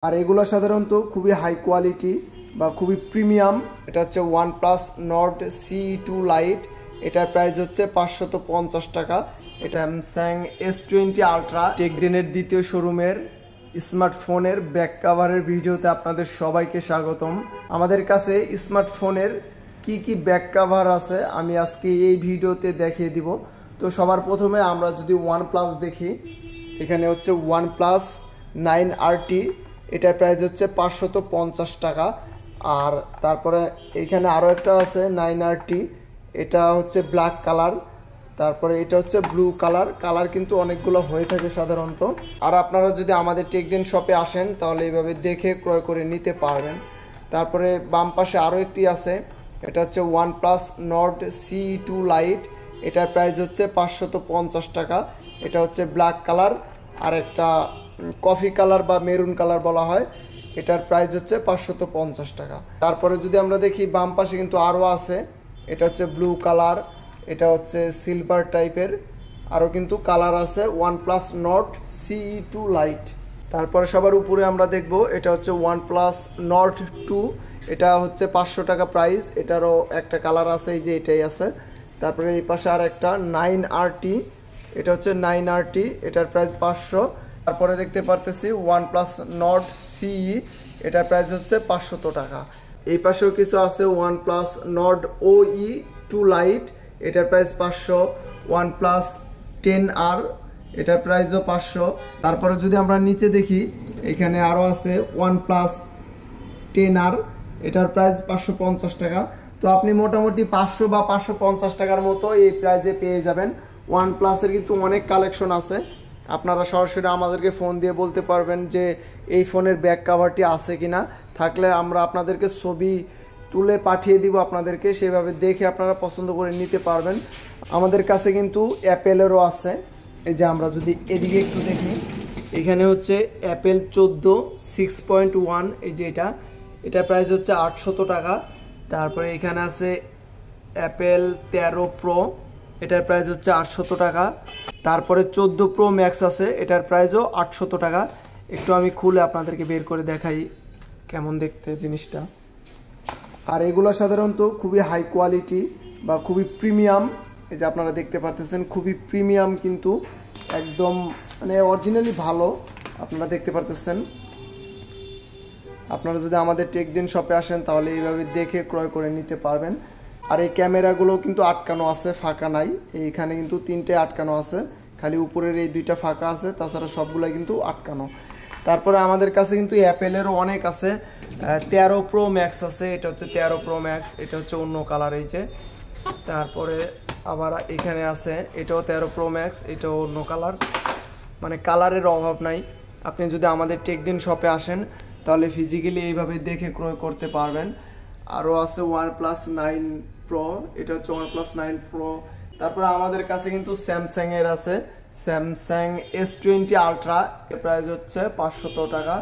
আর এগুলো সাধারণত খুবই হাই কোয়ালিটি বা খুবই প্রিমিয়াম। এটা হচ্ছে OnePlus Nord CE2 Lite, এটার প্রাইস হচ্ছে 550 টাকা। এটা স্যামসাং S20 Ultra টেকডেনের দ্বিতীয় শোরুমের স্মার্টফোনের ব্যাক কাভারের ভিডিওতে আপনাদের সবাইকে স্বাগতম। আমাদের কাছে স্মার্টফোনের কি কি ব্যাক কাভার আছে আমি আজকে এই ভিডিওতে দেখিয়ে দিব। তো সবার প্রথমে আমরা যদি OnePlus দেখি, এখানে হচ্ছে OnePlus 9RT, এটার প্রাইস হচ্ছে 550 টাকা। আর তারপরে এখানে আরও একটা আছে 9RT, এটা হচ্ছে ব্ল্যাক কালার, তারপরে এটা হচ্ছে ব্লু কালার কিন্তু অনেকগুলো হয়ে থাকে সাধারণত। আর আপনারা যদি আমাদের টেকডেন শপে আসেন তাহলে এইভাবে দেখে ক্রয় করে নিতে পারবেন। তারপরে বাম পাশে আরও একটি আছে, এটা হচ্ছে OnePlus Nord CE2 Lite, এটার প্রাইস হচ্ছে 550 টাকা। এটা হচ্ছে ব্ল্যাক কালার আর একটা কফি কালার বা মেরুন কালার বলা হয়, এটার প্রাইস হচ্ছে 550 টাকা। তারপরে যদি আমরা দেখি বাম পাশে কিন্তু আরও আছে, এটা হচ্ছে ব্লু কালার, এটা হচ্ছে সিলভার টাইপের, আরও কিন্তু কালার আছে OnePlus Nord CE2 Lite। তারপরে সবার উপরে আমরা দেখব এটা হচ্ছে OnePlus Nord 2, এটা হচ্ছে 500 টাকা প্রাইস, এটারও একটা কালার আছে, এই যে এটাই আছে। তারপরে এই পাশে আর একটা 9RT, এটা হচ্ছে 9RT, এটার প্রাইস 500। তারপরে দেখতে পারতেছি OnePlus Nord CE, এটার প্রাইস হচ্ছে 500 টাকা। এই পাশেও কিছু আছে OnePlus Nord OE2 Lite, এটার প্রাইস 500। OnePlus 10R, এটার প্রাইসও 500। তারপরে যদি আমরা নিচে দেখি, এখানে আরও আছে OnePlus 10R, এটার প্রাইস 550 টাকা। তো আপনি মোটামুটি 500 বা 550 টাকার মতো এই প্রাইজে পেয়ে যাবেন। OnePlus-এর কিন্তু অনেক কালেকশন আছে, আপনারা সরাসরি আমাদেরকে ফোন দিয়ে বলতে পারবেন যে এই ফোনের ব্যাক কাভারটি আছে কিনা, থাকলে আমরা আপনাদেরকে ছবি তুলে পাঠিয়ে দিব আপনাদেরকে, সেভাবে দেখে আপনারা পছন্দ করে নিতে পারবেন। আমাদের কাছে কিন্তু অ্যাপেলেরও আছে, এই যে আমরা যদি এদিকে একটু দেখি, এখানে হচ্ছে অ্যাপেল 14 6.1, এই যে এটার প্রাইস হচ্ছে 800 টাকা। তারপরে এখানে আছে অ্যাপেল 13 প্রো, এটার প্রাইস হচ্ছে 800 টাকা। তারপরে 14 প্রো ম্যাক্স আছে, এটার প্রাইসও 800 টাকা। একটু আমি খুলে আপনাদেরকে বের করে দেখাই কেমন দেখতে জিনিসটা। আর এগুলো সাধারণত খুবই হাই কোয়ালিটি বা খুবই প্রিমিয়াম, এই যে আপনারা দেখতে পারতেছেন খুবই প্রিমিয়াম, কিন্তু একদম মানে অরিজিনালি ভালো আপনারা দেখতে পারতেছেন। আপনারা যদি আমাদের টেকডেন শপে আসেন তাহলে এইভাবে দেখে ক্রয় করে নিতে পারবেন। আর এই ক্যামেরাগুলো কিন্তু আটকানো আছে, ফাঁকা নাই, এইখানে কিন্তু 3টে আটকানো আছে, খালি উপরের এই 2টা ফাঁকা আছে, তাছাড়া সবগুলাই কিন্তু আটকানো। তারপরে আমাদের কাছে কিন্তু অ্যাপেলেরও অনেক আছে, 13 প্রো ম্যাক্স আছে, এটা হচ্ছে 13 প্রো ম্যাক্স, এটা হচ্ছে অন্য কালার, এই যে। তারপরে আবার এখানে আছে এটাও 13 প্রো ম্যাক্স, এটাও অন্য কালার, মানে কালারের অভাব নাই। আপনি যদি আমাদের টেকডেন শপে আসেন তাহলে ফিজিক্যালি এইভাবে দেখে ক্রয় করতে পারবেন। আরও আছে OnePlus 9 Pro, এটা হচ্ছে OnePlus 9 Pro। তারপরে আমাদের কাছে কিন্তু স্যামসাংয়ের আছে, স্যামসাং S20 Ultra, এর প্রাইস হচ্ছে 500 টাকা।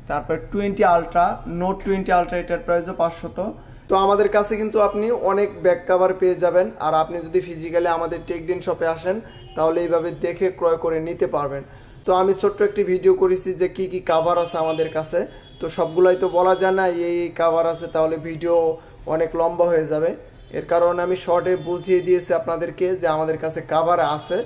তারপর 20 Ultra, Note 20 Ultra, এটার প্রাইসও 500। তো আমাদের কাছে কিন্তু আপনি অনেক ব্যাক কাভার পেয়ে যাবেন। আর আপনি যদি ফিজিক্যালি আমাদের টেকডেন শপে আসেন তাহলে এইভাবে দেখে ক্রয় করে নিতে পারবেন। তো আমি ছোট্ট একটি ভিডিও করেছি যে কি কি কাভার আছে আমাদের কাছে, তো সবগুলাই তো বলা যায় না এই কাভার আছে, তাহলে ভিডিও অনেক লম্বা হয়ে যাবে। এর কারণে আমি শর্টে বুঝিয়ে দিয়েছি আপনাদেরকে যে আমাদের কাছে কাভার আছে।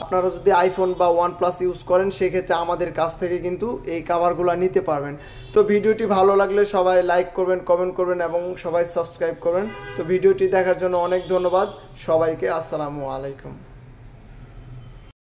আপনারা যদি আইফোন বা OnePlus ইউজ করেন সেক্ষেত্রে আমাদের কাছ থেকে কিন্তু এই কাভারগুলো নিতে পারবেন। তো ভিডিওটি ভালো লাগলে সবাই লাইক করবেন, কমেন্ট করবেন এবং সবাই সাবস্ক্রাইব করবেন। তো ভিডিওটি দেখার জন্য অনেক ধন্যবাদ সবাইকে। আসসালামু আলাইকুম।